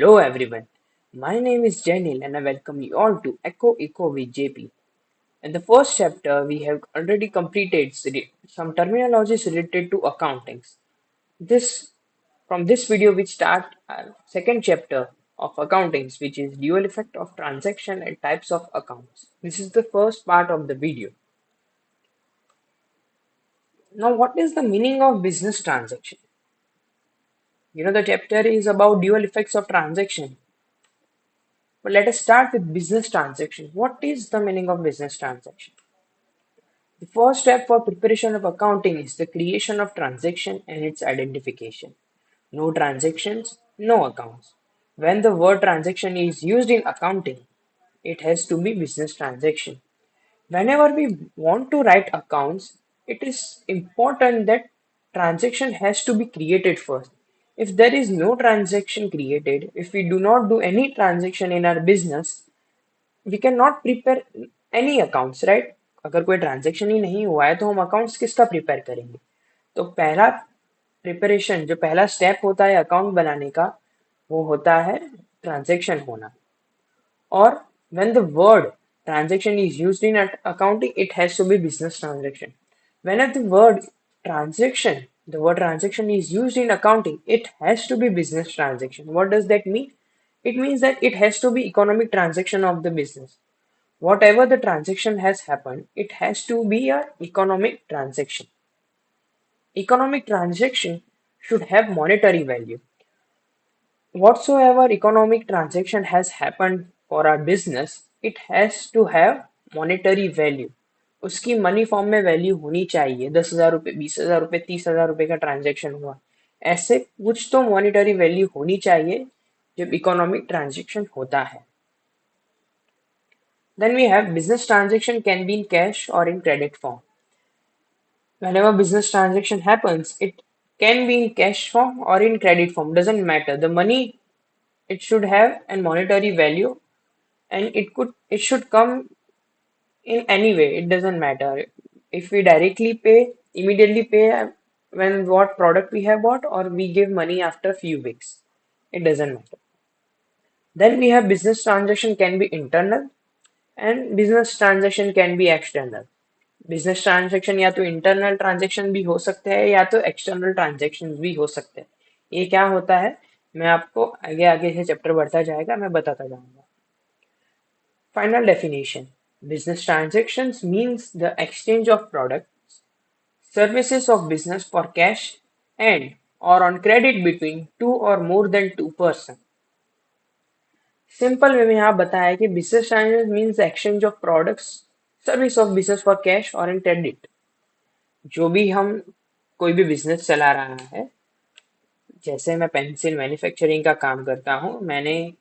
Hello everyone, my name is Janil and I welcome you all to Echo with JP. In the first chapter, we have already completed some terminologies related to accountings. This From this video, we start our second chapter of accountings, which is dual effect of transaction and types of accounts. This is the first part of the video. Now, what is the meaning of business transaction? The chapter is about dual effects of transaction. But let us start with business transaction. What is the meaning of business transaction? The first step for preparation of accounting is the creation of transaction and its identification. No transactions, no accounts. When the word transaction is used in accounting, it has to be business transaction. Whenever we want to write accounts, it is important that transaction has to be created first. If there is no transaction created, if we do not do any transaction in our business, we can not prepare any accounts right. अगर कोई transaction ही नहीं हुआ है तो हम accounts किसका prepare करेंगे. तो पहला प्रिपरेशन जो पहला स्टेप होता है अकाउंट बनाने का वो होता है ट्रांजेक्शन होना. और when the word transaction is used in accounting, it has to be business transaction. Whenever transaction the word transaction is used in accounting, it has to be business transaction. What does that mean? It means that it has to be economic transaction of the business. Whatever the transaction has happened, it has to be a economic transaction. Economic transaction should have monetary value. Whatsoever economic transaction has happened for our business, it has to have monetary value. उसकी money form में value होनी चाहिए. 10,000 रुपये, 20,000 रुपये, 30,000 रुपये का transaction हुआ, ऐसे कुछ तो मॉनिटरी वैल्यू होनी चाहिए जब इकोनॉमिक ट्रांजेक्शन होता है. Then we have business transaction can be in cash or in credit form. Whenever business transaction happens, it can be in cash form or in credit form. Doesn't matter. The money, it should have a monetary value, and it should come in any way. It doesn't matter if we directly pay, immediately pay when what product we have bought, or we give money after few weeks. It doesn't matter. Then we have business transaction can be internal and business transaction can be external. Business transaction या तो internal transaction भी हो सकते हैं या तो external transaction भी हो सकते हैं. ये क्या होता है मैं आपको आगे आगे से चैप्टर बढ़ता जाएगा मैं बताता जाऊंगा. Final definition. Business transactions means the exchange of products services of business for cash and और ऑन क्रेडिट बिटवीन टू और more than two person. Simple way में यहाँ बताया कि business transaction means exchange of products service of business for cash और in credit. जो भी हम कोई भी बिजनेस चला रहा है, जैसे मैं पेंसिल मैन्युफैक्चरिंग का काम करता हूँ, मैंने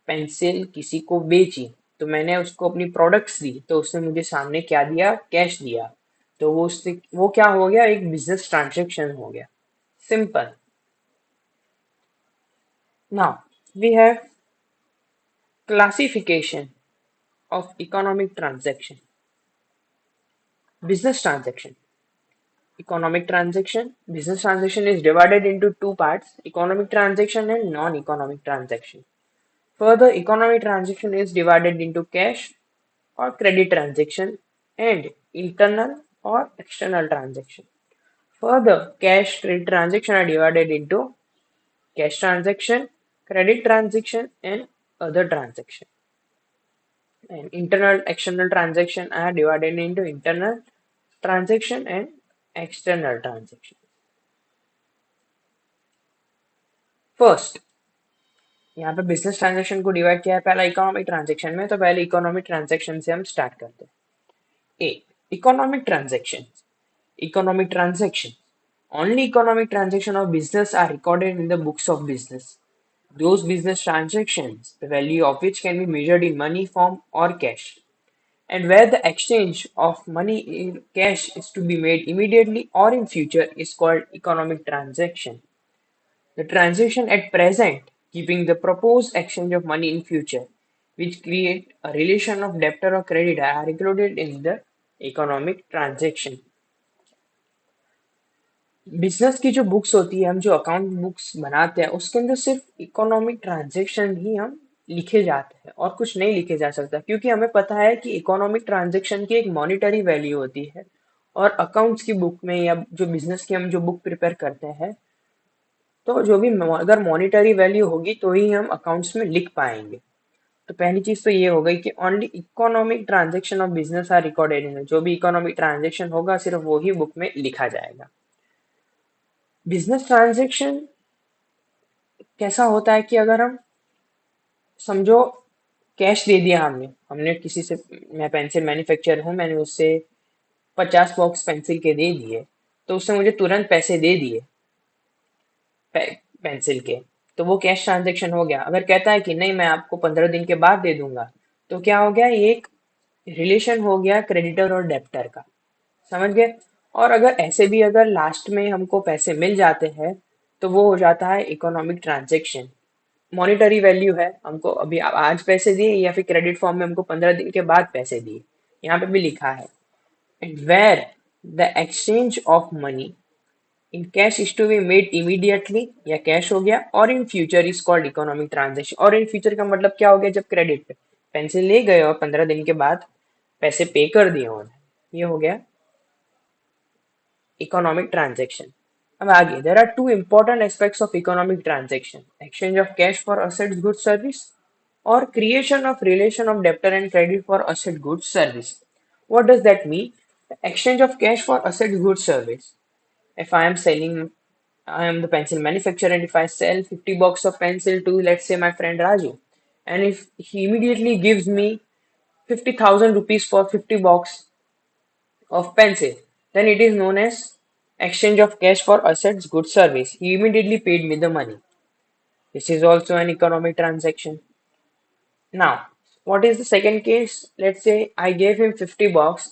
पेंसिल किसी को बेची तो मैंने उसको अपनी प्रोडक्ट्स दी तो उसने मुझे सामने क्या दिया, कैश दिया. तो वो क्या हो गया, एक बिजनेस ट्रांजेक्शन हो गया. Simple. Now we have classification of economic transaction. Business transaction. Economic transaction. Business transaction is divided into two parts, economic transaction and non-economic transaction. Further, economic transaction is divided into cash or credit transaction and internal or external transaction. Further, cash credit transaction are divided into cash transaction, credit transaction and other transaction. And internal external transaction are divided into internal transaction and external transaction. First, यहाँ पे business transaction को divide किया है पहला economic transaction में, तो पहले economic transaction से हम स्टार्ट करते हैं. A, economic transaction. Economic transaction. Only economic transactions of business are recorded in the books of business. Those business transactions, the value of which can be measured in money form or cash, and where the exchange of money in cash is to be made immediately or in future is called economic transaction. The transaction at present, keeping the proposed exchange of money in future, which create a relation of debtor or creditor, are included in the economic transaction. Business की जो books होती है, हम जो account books बनाते हैं उसके अंदर सिर्फ इकोनॉमिक ट्रांजैक्शन ही हम लिखे जाते हैं और कुछ नहीं लिखे जा सकता, क्योंकि हमें पता है कि इकोनॉमिक ट्रांजैक्शन की एक मॉनिटरी वैल्यू होती है। और अकाउंट्स की बुक में या जो बिजनेस की हम जो बुक प्रिपेयर करते हैं, तो जो भी अगर मॉनिटरी वैल्यू होगी तो ही हम अकाउंट्स में लिख पाएंगे। तो पहली चीज तो ये हो गई कि only economic transaction of business are recorded in, जो भी इकोनॉमिक ट्रांजैक्शन होगा सिर्फ वो ही बुक में लिखा जाएगा। बिजनेस ट्रांजैक्शन कैसा होता है कि अगर हम समझो कैश दे दिया, हमने हमने किसी से, मैं पेंसिल मैन्युफैक्चरर हूँ, मैंने उससे 50 बॉक्स पेंसिल के दे दिए, तो उसने मुझे तुरंत पैसे दे दिए पेंसिल के, तो वो कैश ट्रांजैक्शन हो गया। अगर कहता है कि नहीं मैं आपको 15 दिन के बाद दे दूंगा, तो क्या हो गया, ये एक रिलेशन हो गया क्रेडिटर और डेप्टर का। समझ गए। और अगर ऐसे भी अगर लास्ट में हमको पैसे मिल जाते हैं, तो वो हो जाता है इकोनॉमिक ट्रांजैक्शन। मॉनिटरी वैल्यू है, हमको अभी आज पैसे दिए या फिर क्रेडिट फॉर्म में हमको 15 दिन के बाद पैसे दिए, यहाँ पे भी लिखा है। And where the exchange of money in cash is to be made immediately, या कैश हो गया, और in future is called economic transaction. और इन फ्यूचर का मतलब क्या हो गया, जब क्रेडिट पे पेंसिल ले गए और 15 दिन के बाद पैसे पे कर दिए उन्हें, ये हो गया इकोनॉमिक ट्रांजेक्शन। अब आगे, there are two important aspects of economic transaction: exchange of cash for assets good service, or creation of relation of debtor and credit for asset goods service. What does that mean? Exchange of cash for asset goods service. If I am selling, I am the pencil manufacturer, and if I sell 50 box of pencil to, let's say, my friend Raju, and if he immediately gives me 50,000 rupees for 50 box of pencil, then it is known as exchange of cash for assets goods service. He immediately paid me the money. This is also an economic transaction. Now, what is the second case? Let's say I gave him 50 bucks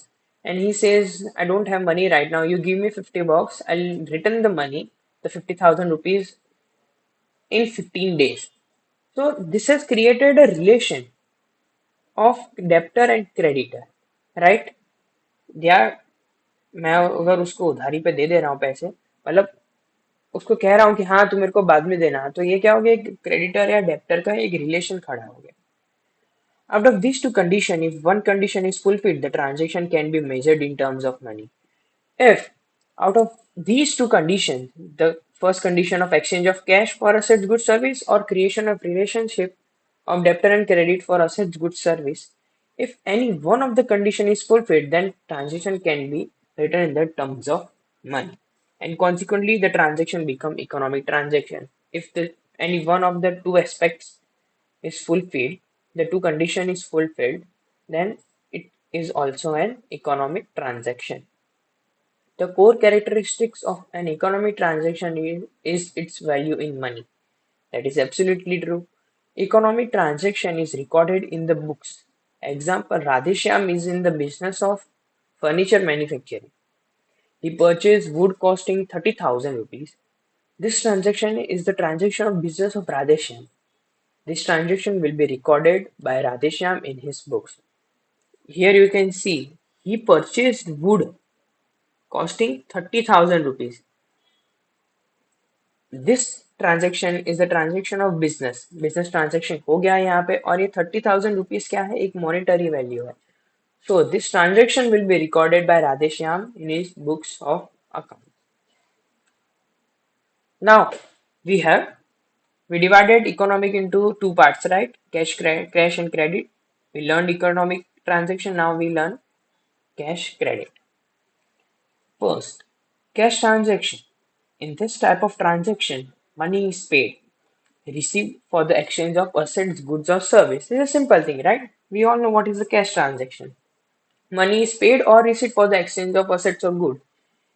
and he says, I don't have money right now. You give me 50 bucks, I'll return the money, the 50,000 rupees, in 15 days. So, this has created a relation of debtor and creditor, right? या मैं अगर उसको उधारी पे दे रहा हूँ पैसे, मतलब उसको कह रहा हूँ कि हाँ तू मेरे को बाद में देना, तो ये क्या हो गया, क्रेडिटर या डेप्टर का एक रिलेशन खड़ा हो गया। Out of these two conditions, if one condition is fulfilled, the transaction can be measured in terms of money. If out of these two conditions, the first condition of exchange of cash for assets, goods, service, or creation of relationship of debtor and credit for assets, goods, service, if any one of the condition is fulfilled, then transaction can be written in the terms of money, and consequently the transaction become economic transaction. If any one of the two aspects is fulfilled, the two condition is fulfilled, then it is also an economic transaction. The core characteristics of an economic transaction is its value in money. That is absolutely true. Economic transaction is recorded in the books. Example, Radheshyam is in the business of furniture manufacturing. He purchased wood costing 30,000 rupees. This transaction is the transaction of business of Radheshyam. This transaction will be recorded by Radheshyam in his books. Here you can see he purchased wood costing 30,000 rupees. This transaction is the transaction of business. Business transaction हो गया है यहाँ पे, और ये 30,000 rupees क्या है, एक monetary value है. So this transaction will be recorded by Radheshyam in his books of account. Now we have we divided economic into two parts, right? Cash and credit. We learned economic transaction. Now we learn cash credit. First, cash transaction. In this type of transaction, money is paid, received for the exchange of assets, goods, or service. It's a simple thing, right? We all know what is the cash transaction. Money is paid or received for the exchange of assets or goods.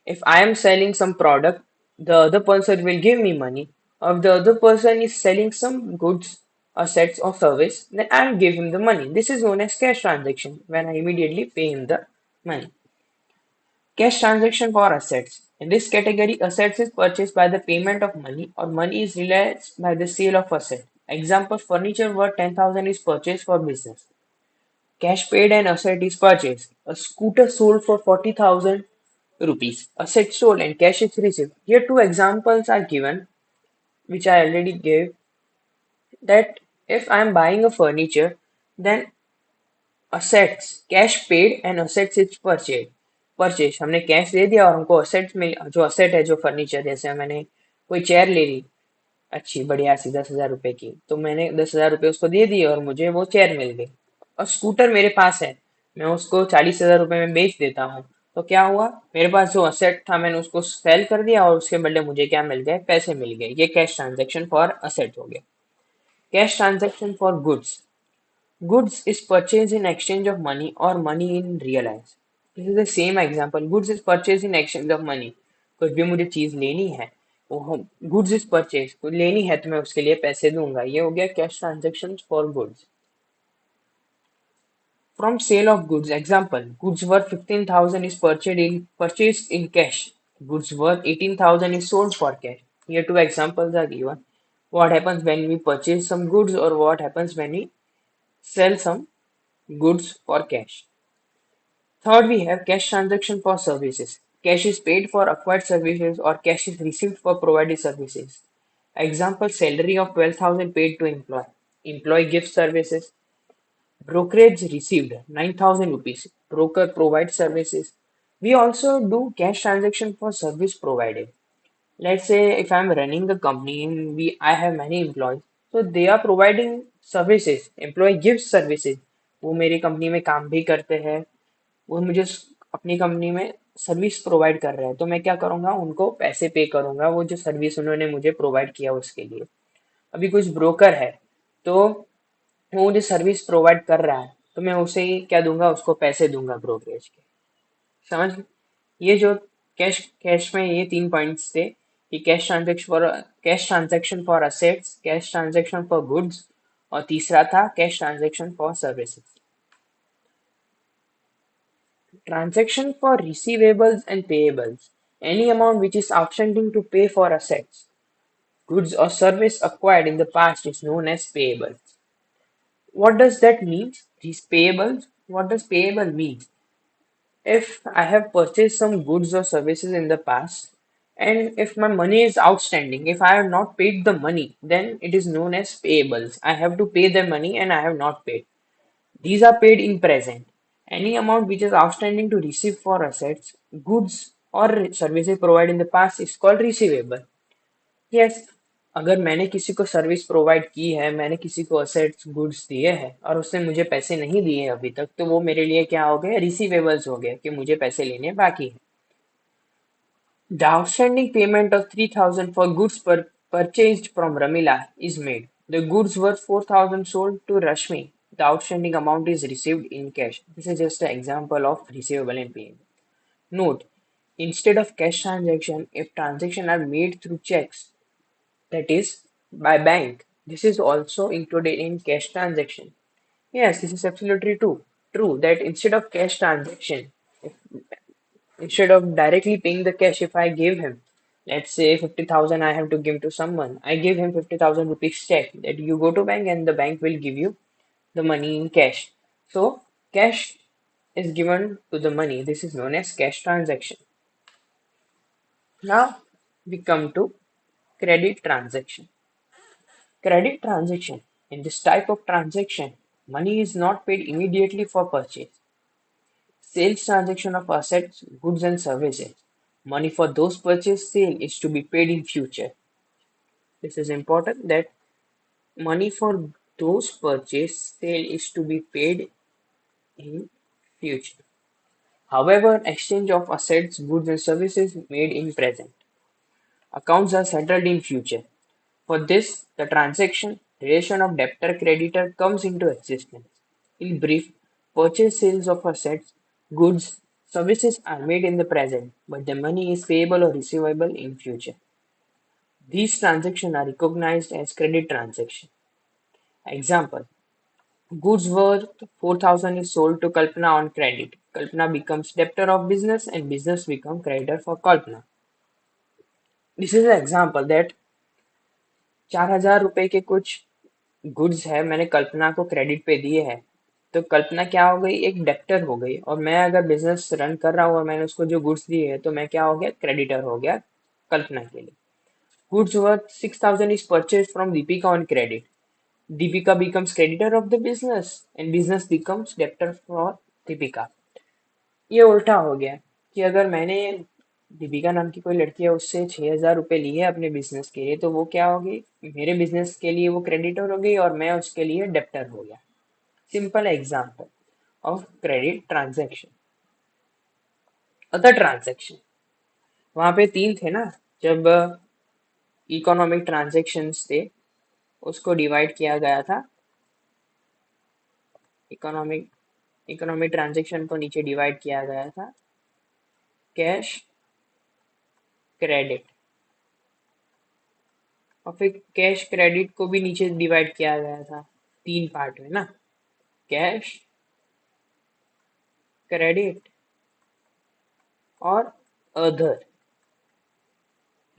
If I am selling some product, the other person will give me money. Or if the other person is selling some goods, assets, or service, then I will give him the money. This is known as cash transaction, when I immediately pay him the money. Cash transaction for assets. In this category, assets is purchased by the payment of money, or money is realized by the sale of asset. Example, furniture worth 10,000 is purchased for business. Cash paid and asset is purchased. A scooter sold for 40,000. rupees. Asset sold and cash is received. Here two examples are given, which I already gave, that if I am buying a furniture, then assets cash paid and assets is purchase हमने cash दे दिया और हमको assets मिल जो asset है जो furniture जैसे मैंने कोई चेयर ले ली अच्छी बढ़िया सी 10,000 रुपए की तो मैंने 10,000 रुपए उसको दे दिए और मुझे वो चेयर मिल गई और स्कूटर मेरे पास है मैं उसको 40,000 रुपए में बेच देता हूँ तो क्या हुआ मेरे पास जो असेट था मैंने उसको सेल कर दिया और उसके बदले मुझे क्या मिल गए पैसे मिल गए ये कैश ट्रांजेक्शन फॉर असेट हो गया cash transaction for goods Goods is purchased in exchange of money or money in real eyes. This is the same example. Goods is purchased in exchange of money. कुछ भी मुझे चीज लेनी है वो goods is purchase कुछ लेनी है तो मैं उसके लिए पैसे दूंगा ये हो गया cash transaction for goods from sale of goods example goods worth 15,000 is purchased in cash goods worth 18,000 is sold for cash here two examples are given what happens when we purchase some goods or what happens when we sell some goods for cash. Third, we have cash transaction for services. Cash is paid for acquired services or cash is received for provided services. Example, salary of 12,000 paid to employee. Employee gives services. Brokerage received 9,000 rupees. Broker provides services. We also do cash transaction for service provided. Let's say if I'm running the company and I have many employees, so they are providing services. Employee gives services. वो मेरी company में काम भी करते हैं वो मुझे अपनी कंपनी में सर्विस प्रोवाइड कर रहे हैं तो मैं क्या करूँगा उनको पैसे पे करूँगा वो जो सर्विस उन्होंने मुझे प्रोवाइड किया उसके लिए अभी कुछ ब्रोकर है तो वो मुझे सर्विस प्रोवाइड कर रहा है तो मैं उसे ही क्या दूंगा उसको पैसे दूंगा ब्रोकरेज के समझ ये जो कैश कैश में ये तीन पॉइंट्स थे कि cash transaction for assets cash transaction for goods और तीसरा था cash transaction for services Transaction for receivables and payables. Any amount which is outstanding to pay for assets, goods or service acquired in the past is known as payables. What does that mean? These payables. What does payable mean? If I have purchased some goods or services in the past, and if my money is outstanding, if I have not paid the money, then it is known as payables. I have to pay the money and I have not paid. These are paid in present. Any amount which is outstanding to receive for assets, goods or services provided in the past is called receivable. Yes, अगर मैंने किसी को service provide की है मैंने किसी को assets goods दिए हैं और उसने मुझे पैसे नहीं दिए अभी तक तो वो मेरे लिए क्या हो गया रिसीवेबल्स हो गए कि मुझे पैसे लेने बाकी है The outstanding payment of 3,000 for goods purchased from Ramila is made. The goods worth 4,000 sold to Rashmi. The outstanding amount is received in cash. This is just an example of receivable and payable. Note, instead of cash transaction, if transactions are made through checks, that is, by bank, this is also included in cash transaction. Yes, this is absolutely true. True that instead of cash transaction, instead of directly paying the cash if I give him, let's say 50,000 I have to give to someone, I give him 50,000 rupees check that you go to bank and the bank will give you the money in cash. So cash is given to the money. This is known as cash transaction. Now we come to credit transaction. Credit transaction. In this type of transaction, money is not paid immediately for purchase. Sales transaction of assets, goods and services. Money for those purchase sale is to be paid in future. This is important that money for those purchase sale is to be paid in future. However, exchange of assets, goods and services made in present. Accounts are settled in future. For this, the transaction relation of debtor-creditor comes into existence. In brief, purchase sales of assets, goods, services are made in the present, but the money is payable or receivable in future. These transactions are recognized as credit transactions. Example: goods worth 4,000 is sold to Kalpana on credit. Kalpana becomes debtor of business and business becomes creditor for Kalpana. This is an example that 4,000 रुपए के कुछ goods है मैंने कल्पना को credit पे दिए हैं तो कल्पना क्या हो गई, एक डेप्टर हो गई, और मैं अगर बिजनेस रन कर रहा हूँ और मैंने उसको जो गुड्स दिए है तो मैं क्या हो गया, क्रेडिटर हो गया कल्पना के लिए। Goods worth 6,000 is purchased from Deepika on credit. Deepika becomes creditor of the business and business becomes debtor for Deepika. ये उल्टा हो गया कि अगर मैंने दीपिका नाम की कोई लड़की है उससे 6,000 रुपये लिए अपने बिजनेस के लिए, तो वो क्या होगी, मेरे बिजनेस के लिए वो क्रेडिटर हो गई और मैं उसके लिए डेप्टर हो गया। Simple example of credit transaction. Other transaction, वहां पे तीन थे ना, जब इकोनॉमिक ट्रांजैक्शंस थे उसको डिवाइड किया गया था। इकोनॉमिक इकोनॉमिक ट्रांजैक्शन को नीचे डिवाइड किया गया था, कैश, क्रेडिट, और फिर कैश क्रेडिट को भी नीचे डिवाइड किया गया था तीन पार्ट में ना, कैश, क्रेडिट और अदर।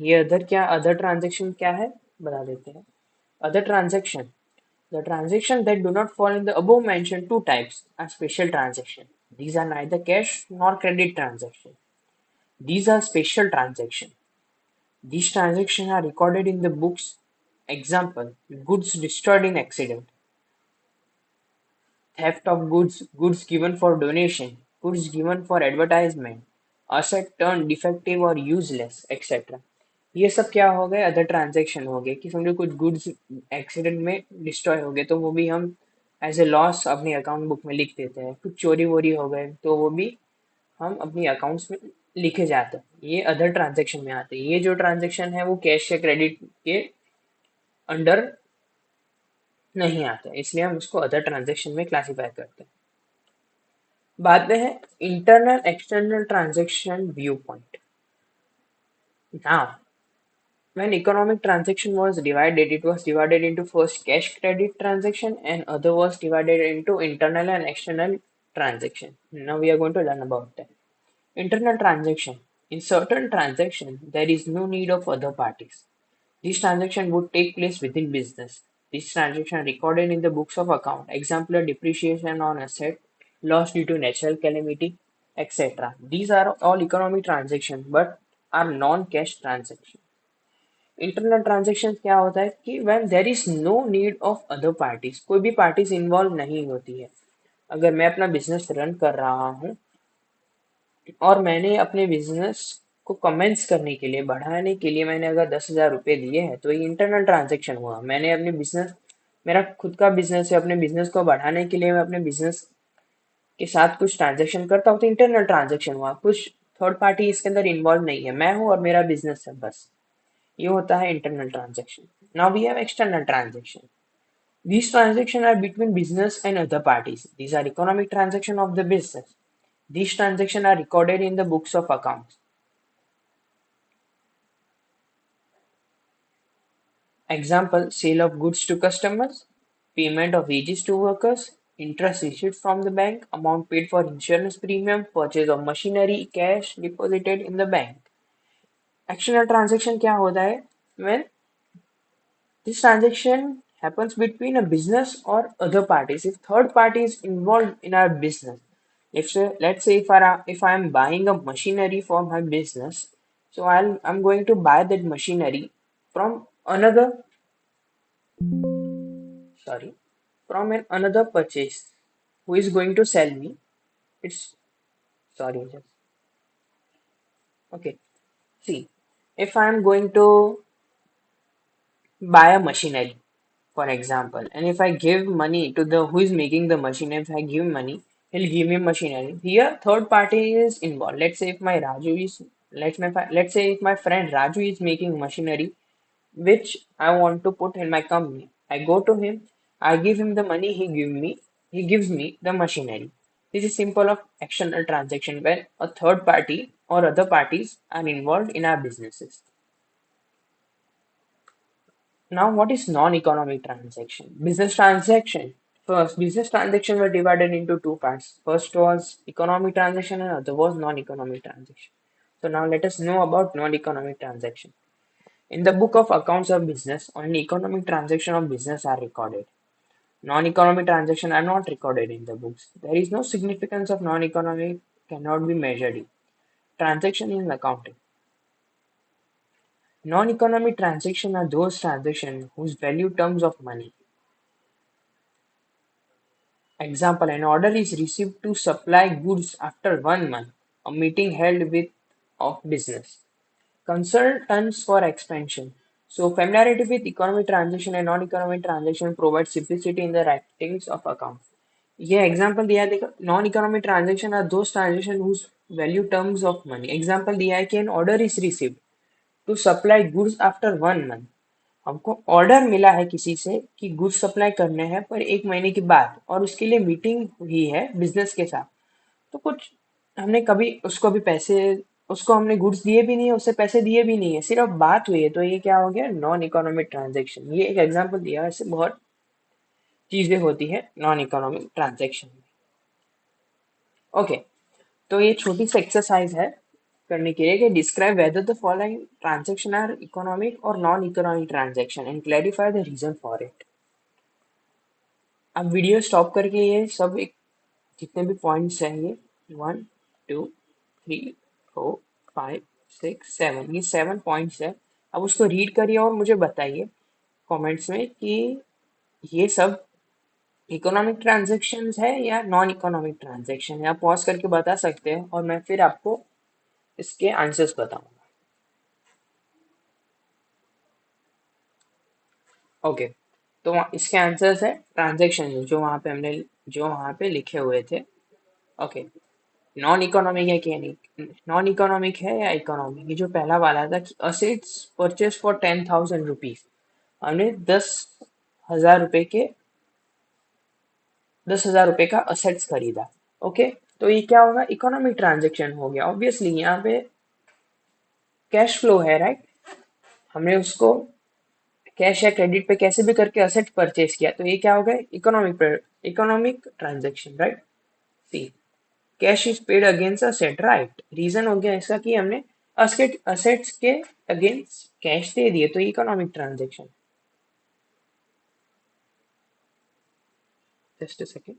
ये अदर क्या, अदर ट्रांजैक्शन क्या है बता देते हैं। Other transaction, the transaction that do not fall in the above mentioned two types are special transaction. These are neither cash nor credit transaction. These are special transaction. These transactions are recorded in the books. Example: goods destroyed in accident, theft of goods, goods given for donation, goods given for advertisement, asset turned defective or useless, etc. ये सब क्या हो गए, other transaction हो गए कि समझो कुछ गुड्स एक्सीडेंट में डिस्ट्रॉय हो गए तो वो भी हम एज ए लॉस अपनी अकाउंट बुक में लिख देते हैं। कुछ चोरी वोरी हो गए तो वो भी हम अपनी अकाउंट्स में लिखे जाते हैं। ये अदर ट्रांजेक्शन में आते हैं। ये जो ट्रांजेक्शन है वो कैश या क्रेडिट के अंडर नहीं आते, इसलिए हम इसको अदर ट्रांजेक्शन में क्लासीफाई करते हैं। बाद में है internal external transaction view point. Now when economic transaction was divided, it was divided into first cash credit transaction and other was divided into internal and external transaction. Now we are going to learn about that. Internal transaction. In certain transaction, there is no need of other parties. This transaction would take place within business. This transaction recorded in the books of account. Example: depreciation on asset, loss due to natural calamity, etc. These are all economic transactions but are non-cash transactions. Internal transaction क्या होता है कि when there is no need of other parties, कोई भी parties involve नहीं होती है। अगर मैं अपना बिजनेस रन कर रहा हूँ और मैंने अपने बिजनेस को कमेंस करने के लिए, बढ़ाने के लिए मैंने अगर 10,000 रुपये दिए हैं तो ये इंटरनल ट्रांजेक्शन हुआ। मैंने अपने बिजनेस, मेरा खुद का बिजनेस है, अपने बिजनेस को बढ़ाने के लिए मैं अपने बिजनेस के साथ कुछ ट्रांजेक्शन करता हूँ तो इंटरनल ट्रांजेक्शन हुआ। कुछ थर्ड पार्टी इसके अंदर इन्वॉल्व नहीं है, मैं हूँ और मेरा बिजनेस है बस। ये होता है internal transaction. Now we have external transaction. These transactions are between business and other parties. These are economic transactions of the business. These transactions are recorded in the books of accounts. Example: sale of goods to customers, payment of wages to workers, interest received from the bank, amount paid for insurance premium, purchase of machinery, cash deposited in the bank. External transaction क्या होता है? When this transaction happens between a business or other parties. If third party is involved in our business, if let's say if I am buying a machinery for my business, so I'm going to buy that machinery from another, sorry, from another purchase who is going to sell me. It's sorry, just okay. See, if I'm going to buy a machinery, for example, and if I give money to the who is making the machine, if I give money, he'll give me machinery. Here, third party is involved. Let's say if my friend Raju is making machinery, which I want to put in my company. I go to him, I give him the money, he gives me the machinery. This is simple of external transaction where a third party or other parties are involved in our businesses. Now, what is non-economic transaction? Business transaction. First, business transaction were divided into two parts. First was economic transaction and other was non-economic transaction. So now let us know about non-economic transaction. In the book of accounts of business, only economic transaction of business are recorded. Non-economic transactions are not recorded in the books. There is no significance of non-economic cannot be measured in transaction in accounting. Non-economic transactions are those transactions whose value terms of money. Example, an order is received to supply goods after 1 month. A meeting held with of business. Consultants for expansion. So familiarity with economic transaction and non-economic transaction provides simplicity in the writings of accounts. ये example दिया है, देखो non economic transaction are those transaction whose value terms of money. Example दिया है कि an order is received to supply goods after 1 month. हमको order मिला है किसी से कि गुड्स सप्लाई करने हैं पर 1 महीने के बाद, और उसके लिए मीटिंग हुई है बिजनेस के साथ. तो कुछ हमने कभी उसको भी पैसे, उसको हमने गुड्स दिए भी नहीं है, उससे पैसे दिए भी नहीं है, सिर्फ बात हुई है, तो ये क्या हो गया, नॉन इकोनॉमिक ट्रांजेक्शन. ये एक एग्जांपल दिया है, ऐसे बहुत चीजें होती है नॉन इकोनॉमिक ट्रांजेक्शन में. ओके, तो ये छोटी सी एक्सरसाइज है करने के लिए कि describe whether the following transaction are economic और non economic transaction and clarify the reason for it. अब वीडियो स्टॉप करके ये सब एक जितने भी पॉइंट्स हैं, ये 1 2 3 4 5 6 7, ये 7 पॉइंट्स है. अब उसको रीड करिए और मुझे बताइए कमेंट्स में कि ये सब इकोनॉमिक ट्रांजेक्शन्स है या नॉन इकोनॉमिक ट्रांजेक्शन है. आप पॉज करके बता सकते हैं और मैं फिर आपको इसके आंसर्स बताऊंगा. ओके, तो इसके आंसर्स है ट्रांजेक्शन जो वहाँ पे लिखे हुए थे. ओके, नॉन इकोनॉमिक है कि नहीं, नॉन इकोनॉमिक है या इकोनॉमिक. ये जो पहला वाला था कि असेट्स परचेज फॉर 10,000 रुपीज, हमने 10,000 रुपए के 10,000 रुपए का असेट्स खरीदा. ओके, तो ये क्या होगा, इकोनॉमिक ट्रांजेक्शन हो गया. ऑब्वियसली यहाँ पे कैश फ्लो है, राइट. हमने उसको कैश या क्रेडिट पे कैसे भी करके असेट परचेज किया, तो ये क्या हो गया, economic transaction, right. See, cash is paid against asset, right. Reason हो गया इसका कि हमने असेट्स के अगेंस्ट कैश दे दिए, तो economic transaction. Just a second.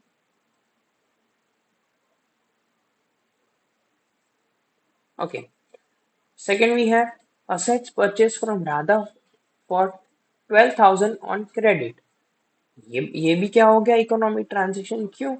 Okay, second we have assets purchased from Radha for 12,000 on credit. ये भी क्या हो गया, इकोनॉमिक ट्रांजेक्शन. क्यों,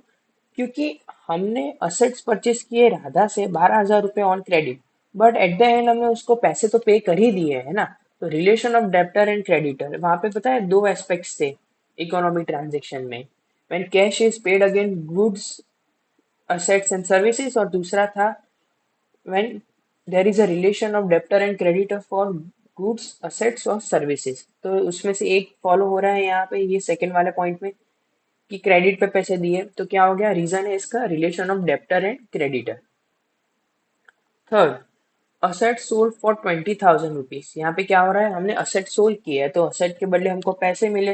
क्योंकि हमने असेट्स परचेस किए राधा से 12,000 रुपए on credit, but at the end हमने उसको पैसे तो पे कर ही दिए है ना. तो relation of debtor and creditor, वहां पे पता है दो एस्पेक्ट्स थे इकोनॉमिक ट्रांजेक्शन में. When cash is paid again goods assets and services, और दूसरा था when there is a relation of debtor and creditor for goods, assets और services. तो उसमें से एक फॉलो हो रहा है यहाँ पे, ये सेकंड वाले पॉइंट में, कि क्रेडिट पे पैसे दिए, तो क्या हो गया, रीजन है इसका relation of debtor and creditor. Third, asset sold for 20,000 rupees. यहाँ पे क्या हो रहा है, हमने असेट सोल्ड किया है, तो असेट के बदले हमको पैसे मिले.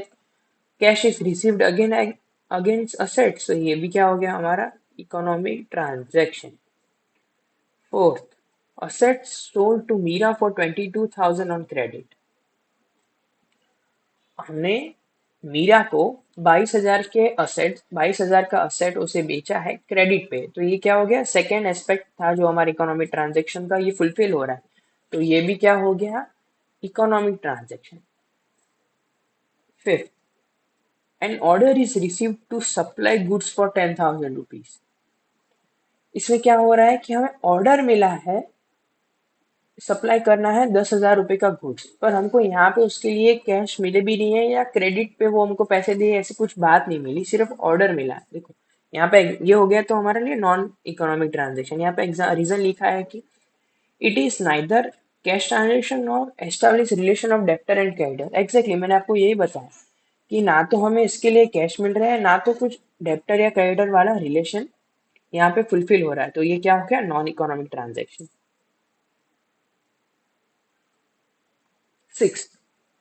Cash is received again against assets, तो ये भी क्या हो गया हमारा, economic transaction. Fourth, assets sold to Mira for 22,000 on credit. हमने मीरा को 22,000 का असेट उसे बेचा है क्रेडिट पे, तो ये क्या हो गया, सेकेंड एस्पेक्ट था जो हमारे इकोनॉमिक ट्रांजेक्शन का, ये फुलफिल हो रहा है, तो ये भी क्या हो गया, economic transaction. Fifth, an order is received to supply goods for 10,000 rupees. इसमें क्या हो रहा है कि हमें ऑर्डर मिला है सप्लाई करना है 10,000 रुपए का गुड्स, पर हमको यहाँ पे उसके लिए कैश मिले भी नहीं है या क्रेडिट पे वो हमको पैसे दिए, ऐसी कुछ बात नहीं मिली, सिर्फ ऑर्डर मिला है. देखो यहाँ पे ये हो गया तो हमारे लिए नॉन इकोनॉमिक ट्रांजेक्शन. यहाँ पे रीजन लिखा है कि it is neither cash transaction और establish relation of debtor and creditor. Exactly मैंने आपको यही बताया कि ना तो हमें इसके लिए कैश मिल रहा है, ना तो कुछ डेप्टर या क्रेडिटर वाला रिलेशन यहाँ पे फुलफिल हो रहा है, तो ये क्या हो गया, non economic transaction. Six,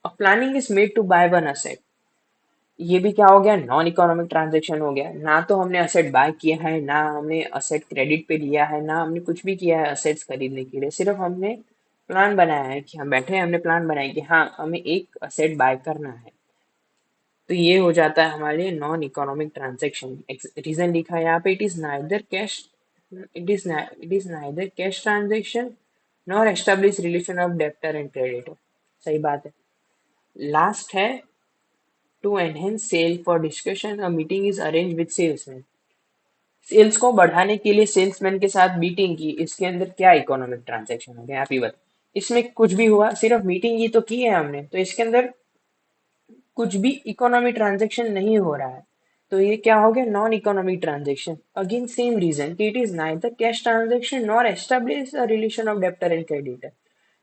a planning is made to buy one asset. ये भी क्या हो गया, नॉन इकोनॉमिक ट्रांजेक्शन हो गया. ना तो हमने असेट बाय किया है, ना हमने असेट क्रेडिट पे लिया है, ना हमने कुछ भी किया है असेट्स खरीदने के लिए, सिर्फ हमने प्लान बनाया है कि हम बैठे हैं, हमने प्लान बनाया कि हाँ हमें एक असेट बाय करना है. तो ये हो जाता है हमारे लिए नॉन इकोनॉमिक ट्रांजेक्शन। रीजन लिखा है यहाँ पे, it is neither cash transaction nor establish relation of debtor and creditor. सही बात है। लास्ट है, to enhance sale for discussion a meeting is arrange with salesman. Sales को बढ़ाने के लिए सेल्समैन के साथ मीटिंग की, इसके अंदर क्या इकोनॉमिक ट्रांजेक्शन हो गया आप ही बताओ। इसमें कुछ भी हुआ, सिर्फ मीटिंग ही तो की है हमने, तो इसके अंदर कुछ भी इकोनॉमी ट्रांजेक्शन नहीं हो रहा है। तो ये क्या हो गया, non economic transaction. Again same reason कि it is neither cash transaction nor establish a relation of debtor and creditor.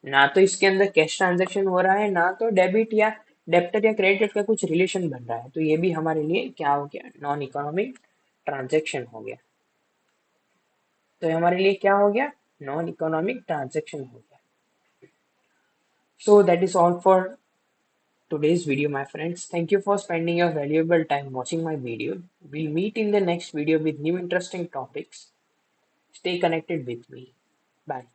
ना तो इसके अंदर कैश ट्रांजेक्शन हो रहा है, ना तो डेबिट या डेप्टर या क्रेडिट का कुछ रिलेशन बन रहा है। तो ये भी हमारे लिए क्या हो गया, नॉन इकोनॉमिक ट्रांजेक्शन हो गया। तो ये हमारे लिए क्या हो गया, नॉन इकोनॉमिक ट्रांजेक्शन हो गया। So that is all for today's video, my friends. Thank you for spending your valuable time watching my video. We'll meet in the next video with new interesting topics. Stay connected with me. Bye.